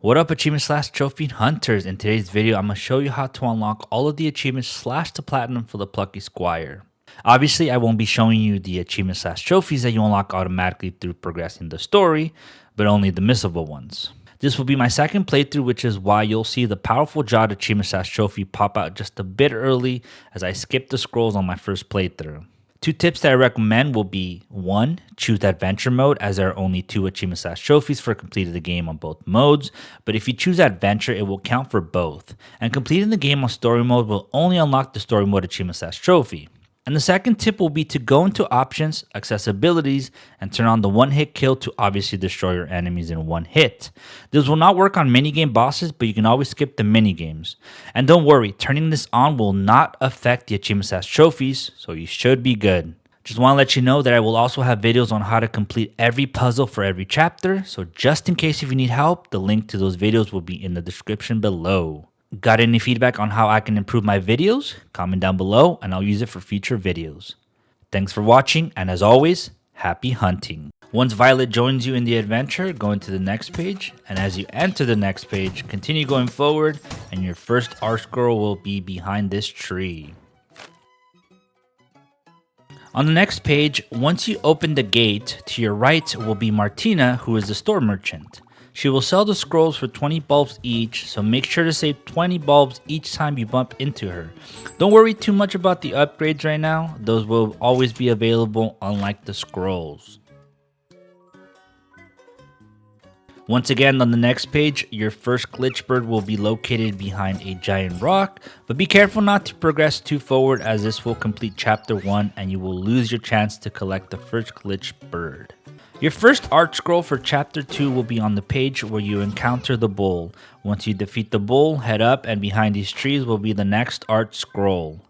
What up, achievement / trophy hunters? In today's video, I'm going to show you how to unlock all of the achievements / to platinum for the Plucky Squire. Obviously, I won't be showing you the achievements / trophies that you unlock automatically through progressing the story, but only the missable ones. This will be my second playthrough, which is why you'll see the powerful Jot achievement / trophy pop out just a bit early as I skipped the scrolls on my first playthrough. Two tips that I recommend will be 1. Choose adventure mode, as there are only 2 achievements / trophies for completing the game on both modes, but if you choose adventure it will count for both, and completing the game on story mode will only unlock the story mode achievement / trophy. And the second tip will be to go into options, accessibilities, and turn on the one-hit kill to obviously destroy your enemies in one hit. This will not work on minigame bosses, but you can always skip the minigames. And don't worry, turning this on will not affect the achievements / trophies, so you should be good. Just want to let you know that I will also have videos on how to complete every puzzle for every chapter, so just in case if you need help, the link to those videos will be in the description below. Got any feedback on how I can improve my videos? Comment down below and I'll use it for future videos. Thanks for watching, and as always, happy hunting. Once Violet joins you in the adventure, go into the next page, and as you enter the next page, continue going forward, and your first art scroll will be behind this tree. On the next page, once you open the gate, to your right will be Martina, who is the store merchant. She will sell the scrolls for 20 bulbs each, so make sure to save 20 bulbs each time you bump into her. Don't worry too much about the upgrades right now, those will always be available unlike the scrolls. Once again, on the next page, your first Glitchbird will be located behind a giant rock, but be careful not to progress too forward as this will complete chapter 1 and you will lose your chance to collect the first Glitchbird. Your first art scroll for chapter 2 will be on the page where you encounter the bull. Once you defeat the bull, head up and behind these trees will be the next art scroll.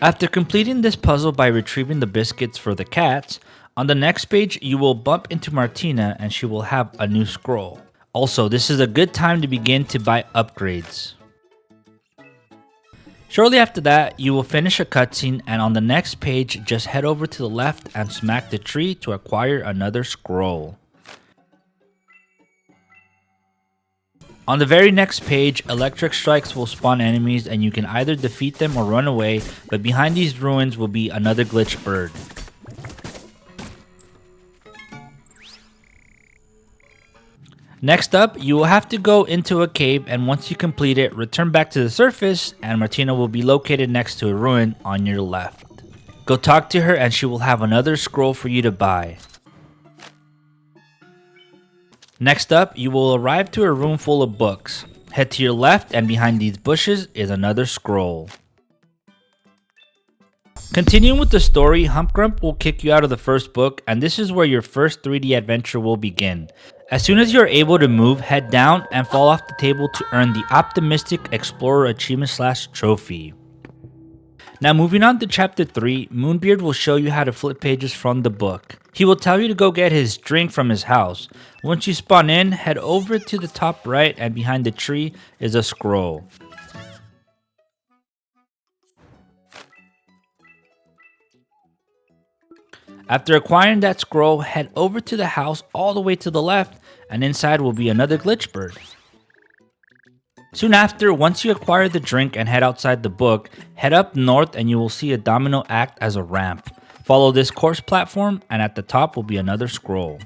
After completing this puzzle by retrieving the biscuits for the cats, on the next page you will bump into Martina and she will have a new scroll. Also, this is a good time to begin to buy upgrades. Shortly after that, you will finish a cutscene, and on the next page, just head over to the left and smack the tree to acquire another scroll. On the very next page, electric strikes will spawn enemies and you can either defeat them or run away, but behind these ruins will be another Glitchbird. Next up, you will have to go into a cave, and once you complete it, return back to the surface and Martina will be located next to a ruin on your left. Go talk to her and she will have another scroll for you to buy. Next up, you will arrive to a room full of books. Head to your left and behind these bushes is another scroll. Continuing with the story, Humpgrump will kick you out of the first book, and this is where your first 3D adventure will begin. As soon as you are able to move, head down and fall off the table to earn the Optimistic Explorer achievement / trophy. Now moving on to chapter 3, Moonbeard will show you how to flip pages from the book. He will tell you to go get his drink from his house. Once you spawn in, head over to the top right and behind the tree is a scroll. After acquiring that scroll, head over to the house all the way to the left, and inside will be another Glitchbird. Soon after, once you acquire the drink and head outside the book, head up north and you will see a domino act as a ramp. Follow this course platform and at the top will be another scroll.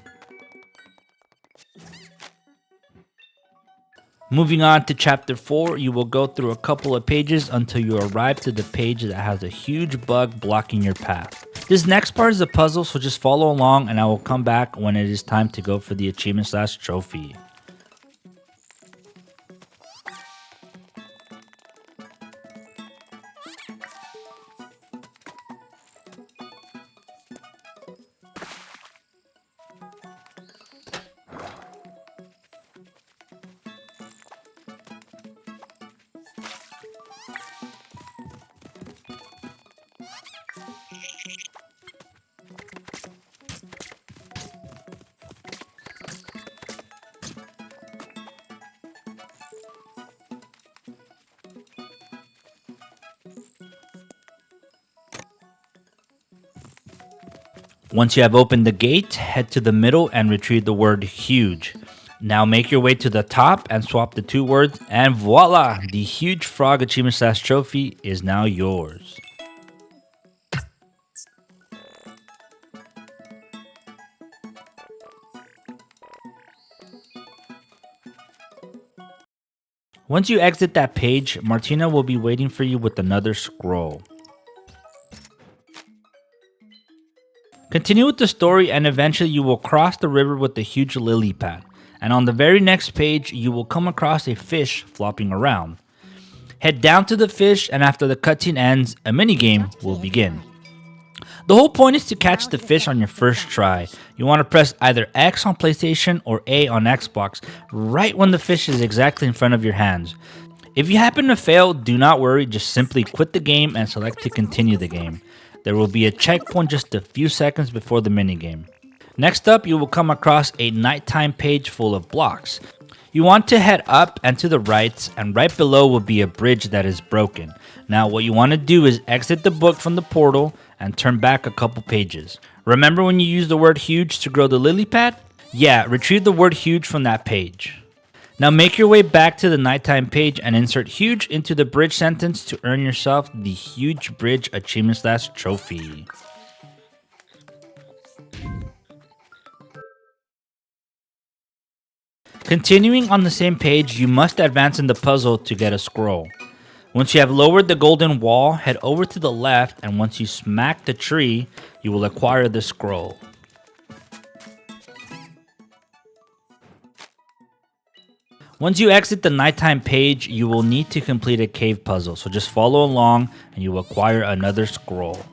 Moving on to chapter 4, you will go through a couple of pages until you arrive to the page that has a huge bug blocking your path. This next part is a puzzle, so just follow along and I will come back when it is time to go for the achievement / trophy. Once you have opened the gate, head to the middle and retrieve the word huge. Now make your way to the top and swap the 2 words, and voila! The huge frog achievement slash trophy is now yours. Once you exit that page, Martina will be waiting for you with another scroll. Continue with the story and eventually you will cross the river with the huge lily pad. And on the very next page, you will come across a fish flopping around. Head down to the fish and after the cutscene ends, a minigame will begin. The whole point is to catch the fish on your first try. You want to press either X on PlayStation or A on Xbox right when the fish is exactly in front of your hands. If you happen to fail, do not worry, just simply quit the game and select to continue the game. There will be a checkpoint just a few seconds before the minigame. Next up, you will come across a nighttime page full of blocks. You want to head up and to the right, and right below will be a bridge that is broken. Now what you want to do is exit the book from the portal and turn back a couple pages. Remember when you used the word huge to grow the lily pad? Yeah, retrieve the word huge from that page. Now make your way back to the nighttime page and insert huge into the bridge sentence to earn yourself the huge bridge achievement slash trophy. Continuing on the same page, you must advance in the puzzle to get a scroll. Once you have lowered the golden wall, head over to the left, and once you smack the tree, you will acquire the scroll. Once you exit the nighttime page, you will need to complete a cave puzzle, so just follow along and you will acquire another scroll.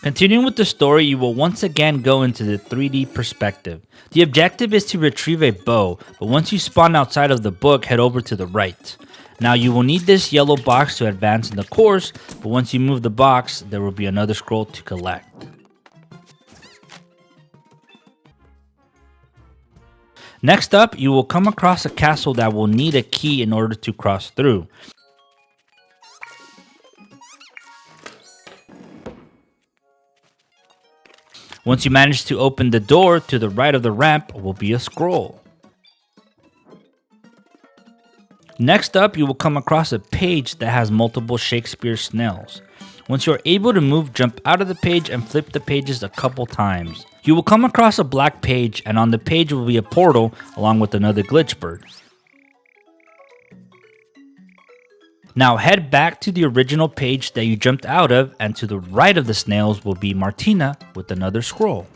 Continuing with the story, you will once again go into the 3D perspective. The objective is to retrieve a bow, but once you spawn outside of the book, head over to the right. Now you will need this yellow box to advance in the course, but once you move the box, there will be another scroll to collect. Next up, you will come across a castle that will need a key in order to cross through. Once you manage to open the door, to the right of the ramp will be a scroll. Next up, you will come across a page that has multiple Shakespeare snails. Once you are able to move, jump out of the page and flip the pages a couple times. You will come across a black page, and on the page will be a portal along with another Glitchbird. Now head back to the original page that you jumped out of, and to the right of the snails will be Martina with another scroll.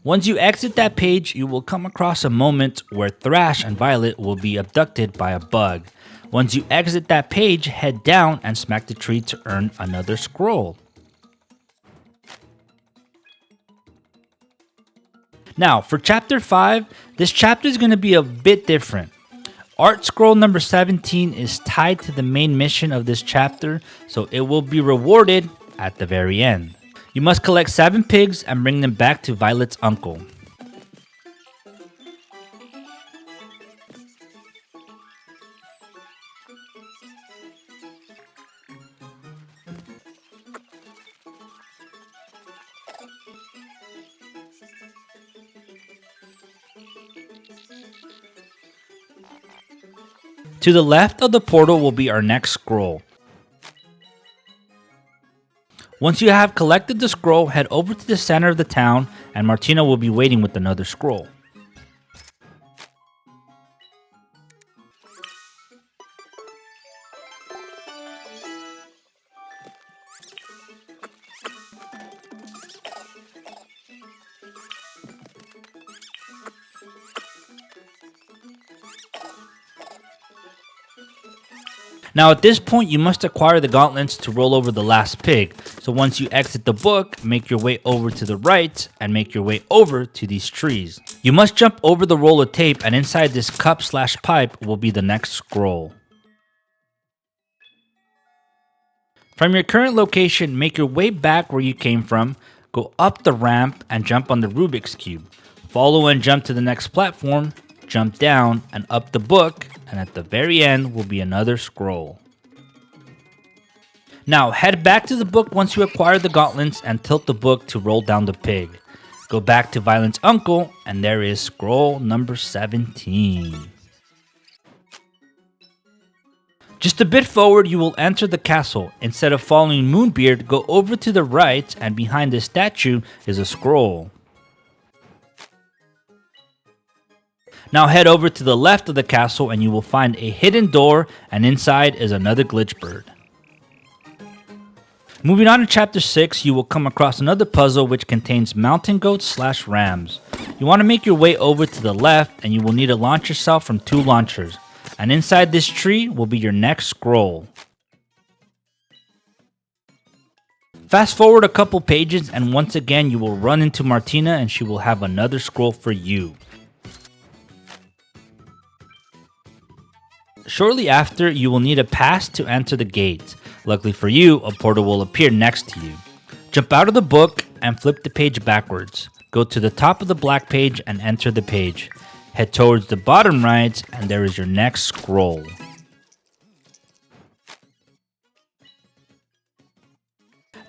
Once you exit that page, you will come across a moment where Thrash and Violet will be abducted by a bug. Once you exit that page, head down and smack the tree to earn another scroll. Now for chapter 5, this chapter is going to be a bit different. Art scroll number 17 is tied to the main mission of this chapter, so it will be rewarded at the very end. You must collect 7 pigs and bring them back to Violet's uncle. To the left of the portal will be our next scroll. Once you have collected the scroll, head over to the center of the town and Martina will be waiting with another scroll. Now at this point you must acquire the gauntlets to roll over the last pig, so once you exit the book, make your way over to the right and make your way over to these trees. You must jump over the roll of tape, and inside this cup/pipe will be the next scroll. From your current location, make your way back where you came from, go up the ramp and jump on the Rubik's Cube. Follow and jump to the next platform, jump down and up the book, and at the very end will be another scroll. Now head back to the book once you acquire the gauntlets and tilt the book to roll down the pig. Go back to Violent's uncle, and there is scroll number 17. Just a bit forward, you will enter the castle. Instead of following Moonbeard, go over to the right, and behind the statue is a scroll. Now head over to the left of the castle, and you will find a hidden door, and inside is another Glitchbird. Moving on to chapter 6, you will come across another puzzle which contains mountain goats/rams. You want to make your way over to the left, and you will need to launch yourself from 2 launchers. And inside this tree will be your next scroll. Fast forward a couple pages, and once again you will run into Martina, and she will have another scroll for you. Shortly after, you will need a pass to enter the gate. Luckily for you, a portal will appear next to you. Jump out of the book and flip the page backwards. Go to the top of the black page and enter the page. Head towards the bottom right, and there is your next scroll.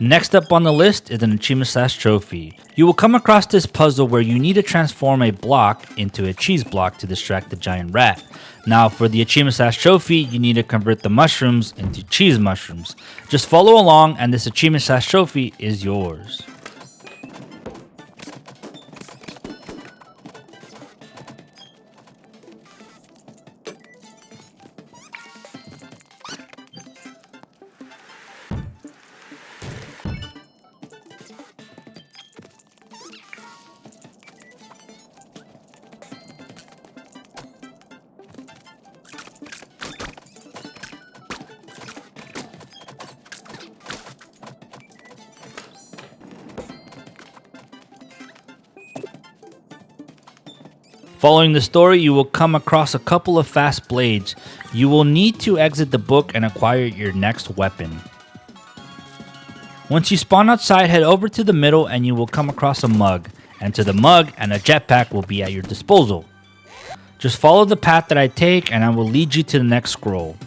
Next up on the list is an achievement/trophy. You will come across this puzzle where you need to transform a block into a cheese block to distract the giant rat. Now for the achievement/trophy, you need to convert the mushrooms into cheese mushrooms. Just follow along, and this achievement/trophy is yours. Following the story, you will come across a couple of fast blades. You will need to exit the book and acquire your next weapon. Once you spawn outside, head over to the middle and you will come across a mug. Enter the mug and a jetpack will be at your disposal. Just follow the path that I take and I will lead you to the next scroll.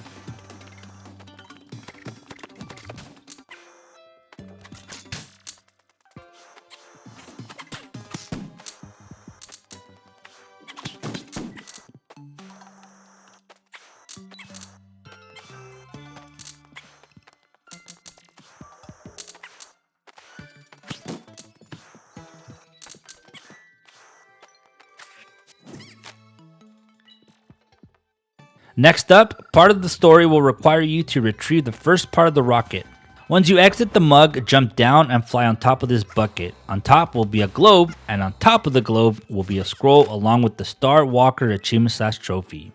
Next up, part of the story will require you to retrieve the first part of the rocket. Once you exit the mug, jump down and fly on top of this bucket. On top will be a globe, and on top of the globe will be a scroll along with the Star Walker achievement/trophy.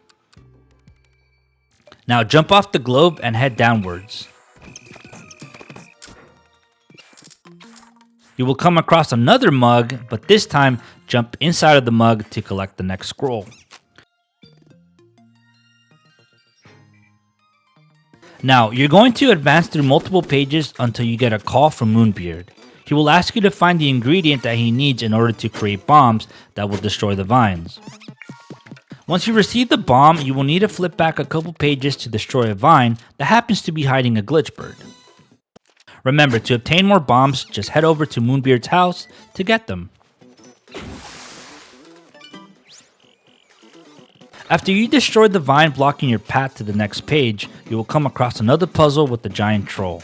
Now jump off the globe and head downwards. You will come across another mug, but this time jump inside of the mug to collect the next scroll. Now, you're going to advance through multiple pages until you get a call from Moonbeard. He will ask you to find the ingredient that he needs in order to create bombs that will destroy the vines. Once you receive the bomb, you will need to flip back a couple pages to destroy a vine that happens to be hiding a Glitchbird. Remember, to obtain more bombs, just head over to Moonbeard's house to get them. After you destroy the vine blocking your path to the next page, you will come across another puzzle with the giant troll.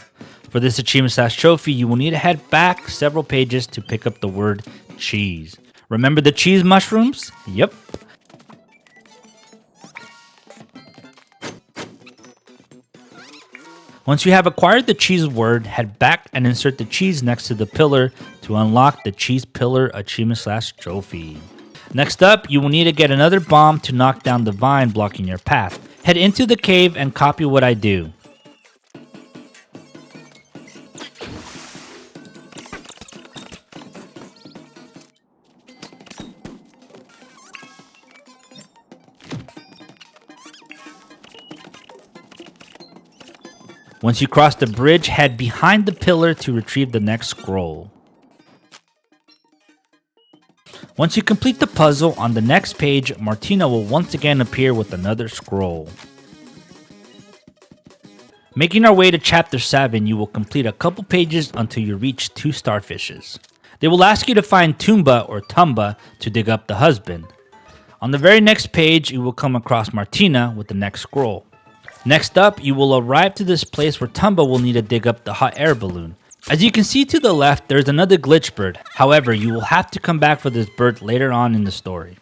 For this achievement/trophy, you will need to head back several pages to pick up the word cheese. Remember the cheese mushrooms? Yep. Once you have acquired the cheese word, head back and insert the cheese next to the pillar to unlock the cheese pillar achievement/trophy. Next up, you will need to get another bomb to knock down the vine blocking your path. Head into the cave and copy what I do. Once you cross the bridge, head behind the pillar to retrieve the next scroll. Once you complete the puzzle, on the next page, Martina will once again appear with another scroll. Making our way to chapter 7, you will complete a couple pages until you reach 2 starfishes. They will ask you to find Tumba or Tumba to dig up the husband. On the very next page, you will come across Martina with the next scroll. Next up, you will arrive to this place where Tumba will need to dig up the hot air balloon. As you can see to the left, there's another Glitchbird. However, you will have to come back for this bird later on in the story.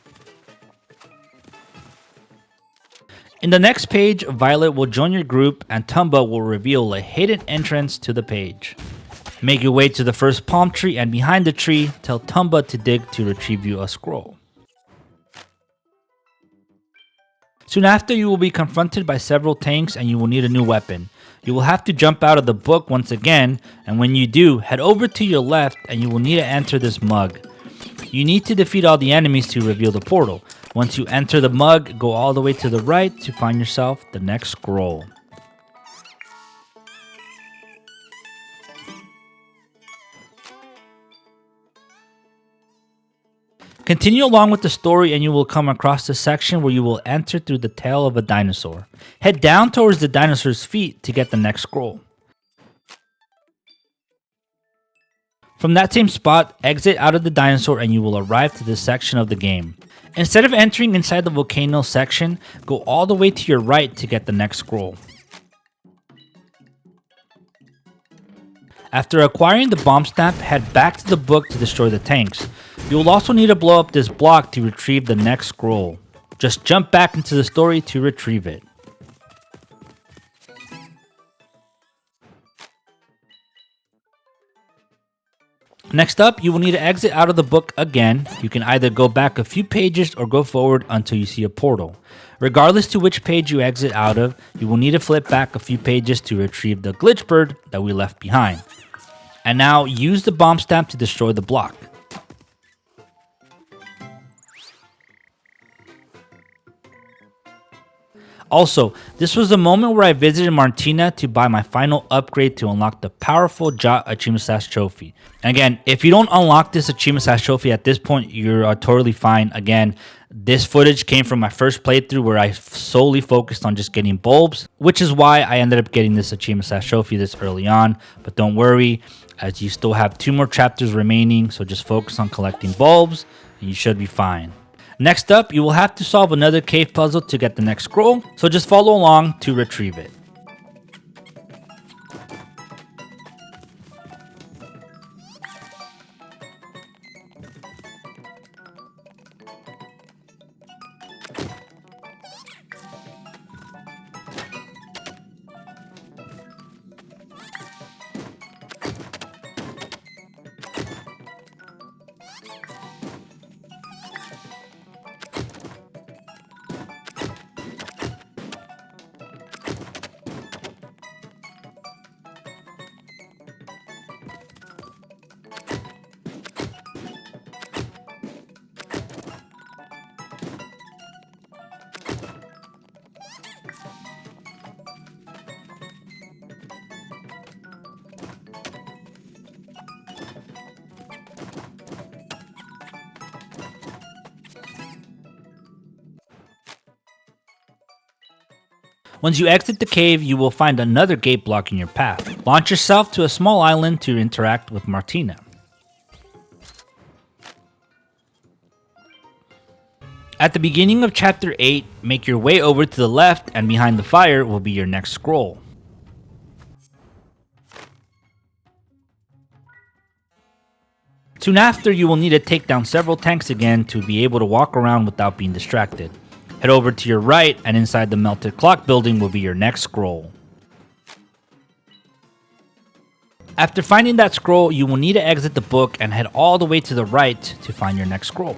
In the next page, Violet will join your group and Tumba will reveal a hidden entrance to the page. Make your way to the first palm tree and behind the tree, tell Tumba to dig to retrieve you a scroll. Soon after, you will be confronted by several tanks and you will need a new weapon. You will have to jump out of the book once again, and when you do, head over to your left and you will need to enter this mug. You need to defeat all the enemies to reveal the portal. Once you enter the mug, go all the way to the right to find yourself the next scroll. Continue along with the story and you will come across the section where you will enter through the tail of a dinosaur. Head down towards the dinosaur's feet to get the next scroll. From that same spot, exit out of the dinosaur and you will arrive to this section of the game. Instead of entering inside the volcano section, go all the way to your right to get the next scroll. After acquiring the bomb stamp, head back to the book to destroy the tanks. You will also need to blow up this block to retrieve the next scroll. Just jump back into the story to retrieve it. Next up, you will need to exit out of the book again. You can either go back a few pages or go forward until you see a portal. Regardless to which page you exit out of, you will need to flip back a few pages to retrieve the Glitchbird that we left behind. And now use the bomb stamp to destroy the block. Also, this was the moment where I visited Martina to buy my final upgrade to unlock the powerful Jot Achievement Slash Trophy. And again, if you don't unlock this Achievement Slash Trophy at this point, you're totally fine. Again, this footage came from my first playthrough where I solely focused on just getting bulbs, which is why I ended up getting this Achievement Slash Trophy this early on. But don't worry, as you still have 2 more chapters remaining, so just focus on collecting bulbs and you should be fine. Next up, you will have to solve another cave puzzle to get the next scroll, so just follow along to retrieve it. Once you exit the cave, you will find another gate blocking your path. Launch yourself to a small island to interact with Martina. At the beginning of chapter 8, make your way over to the left and behind the fire will be your next scroll. Soon after, you will need to take down several tanks again to be able to walk around without being distracted. Head over to your right and inside the melted clock building will be your next scroll. After finding that scroll, you will need to exit the book and head all the way to the right to find your next scroll.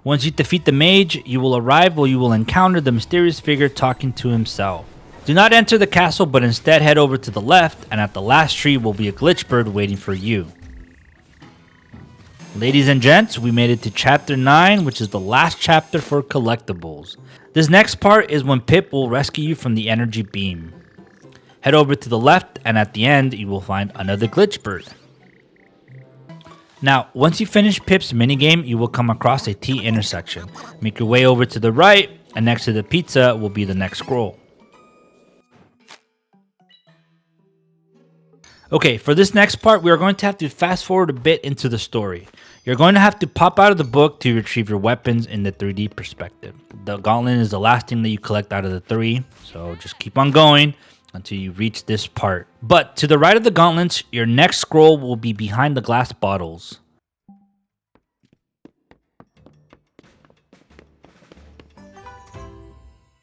Once you defeat the mage, you will arrive where you will encounter the mysterious figure talking to himself. Do not enter the castle, but instead head over to the left, and at the last tree will be a Glitchbird waiting for you. Ladies and gents, we made it to chapter 9, which is the last chapter for Collectibles. This next part is when Pip will rescue you from the energy beam. Head over to the left, and at the end, you will find another Glitchbird. Now, once you finish Pip's minigame, you will come across a T intersection. Make your way over to the right, and next to the pizza will be the next scroll. Okay, for this next part, we are going to have to fast forward a bit into the story. You're going to have to pop out of the book to retrieve your weapons in the 3D perspective. The gauntlet is the last thing that you collect out of the 3, so just keep on going until you reach this part. But to the right of the gauntlets, your next scroll will be behind the glass bottles.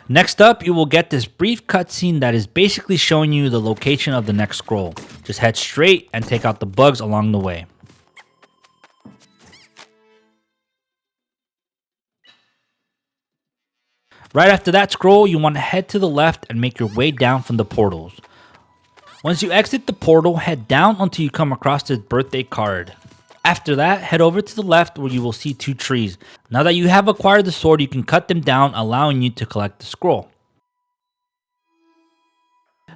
Next up, you will get this brief cutscene that is basically showing you the location of the next scroll. Just head straight and take out the bugs along the way. Right after that scroll, you want to head to the left and make your way down from the portals. Once you exit the portal, head down until you come across this birthday card. After that, head over to the left where you will see 2 trees. Now that you have acquired the sword, you can cut them down, allowing you to collect the scroll.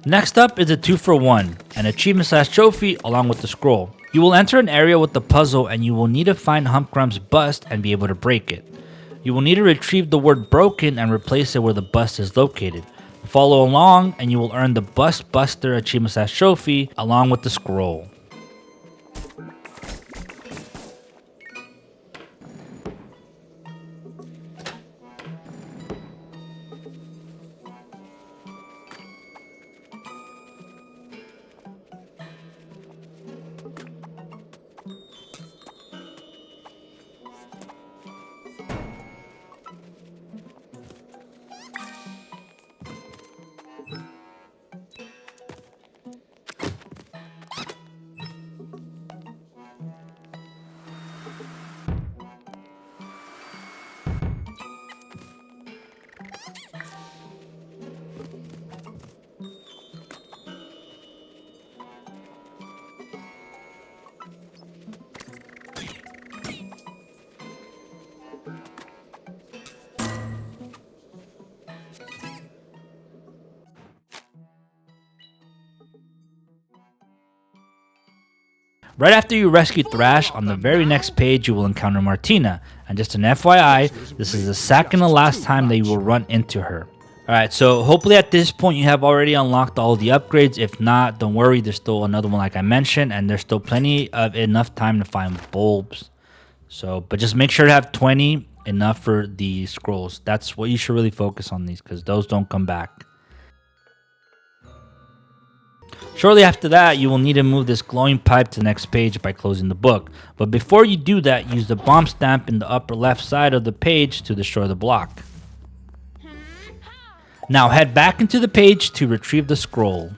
Next up is a 2-for-1, an achievement/trophy along with the scroll. You will enter an area with the puzzle and you will need to find Humpgrump's bust and be able to break it. You will need to retrieve the word broken and replace it where the bust is located. Follow along and you will earn the Bust Buster achievement/trophy along with the scroll. Right after you rescue Thrash, on the very next page you will encounter Martina, and just an FYI, this is the second and last time that you will run into her. Alright, so hopefully at this point you have already unlocked all the upgrades. If not, don't worry, there's still another one like I mentioned, and there's still plenty of enough time to find bulbs. But just make sure to have 20, enough for the scrolls. That's what you should really focus on these, because those don't come back. Shortly after that, you will need to move this glowing pipe to the next page by closing the book. But before you do that, use the bomb stamp in the upper left side of the page to destroy the block. Now head back into the page to retrieve the scroll.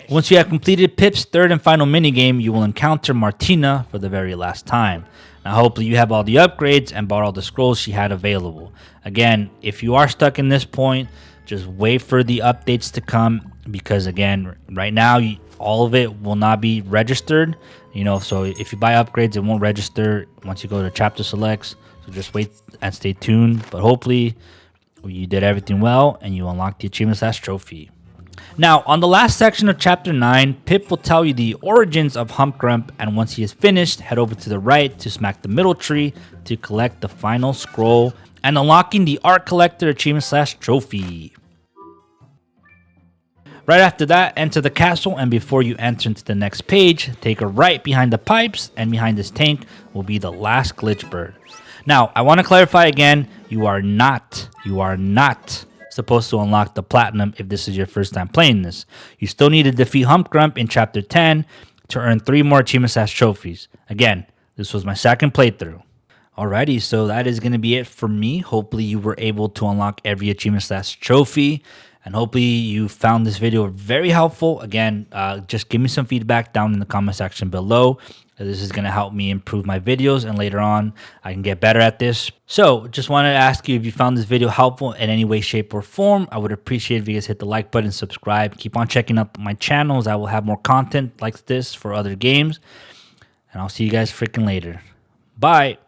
Once you have completed Pip's third and final minigame, you will encounter Martina for the very last time. Now hopefully you have all the upgrades and bought all the scrolls she had available. Again, if you are stuck in this point, just wait for the updates to come, because again, right now all of it will not be registered. So if you buy upgrades, it won't register once you go to chapter selects. So just wait and stay tuned. But hopefully you did everything well and you unlocked the achievement/trophy. Now, on the last section of Chapter 9, Pip will tell you the origins of Humpgrump, and once he is finished, head over to the right to smack the middle tree to collect the final scroll and unlocking the Art Collector achievement/trophy. Right after that, enter the castle, and before you enter into the next page, take a right behind the pipes, and behind this tank will be the last Glitchbird. Now, I want to clarify again, you are not supposed to unlock the platinum if this is your first time playing this. You still need to defeat Humpgrump in Chapter 10 to earn 3 more achievement/trophies. Again, this was my second playthrough. Alrighty, so that is going to be it for me. Hopefully you were able to unlock every achievement/trophy, and hopefully you found this video very helpful. Again, just give me some feedback down in the comment section below. This is going to help me improve my videos, and later on I can get better at this. So just wanted to ask you if you found this video helpful in any way, shape, or form. I would appreciate if you guys hit the like button, subscribe. Keep on checking out my channels. I will have more content like this for other games. And I'll see you guys freaking later. Bye.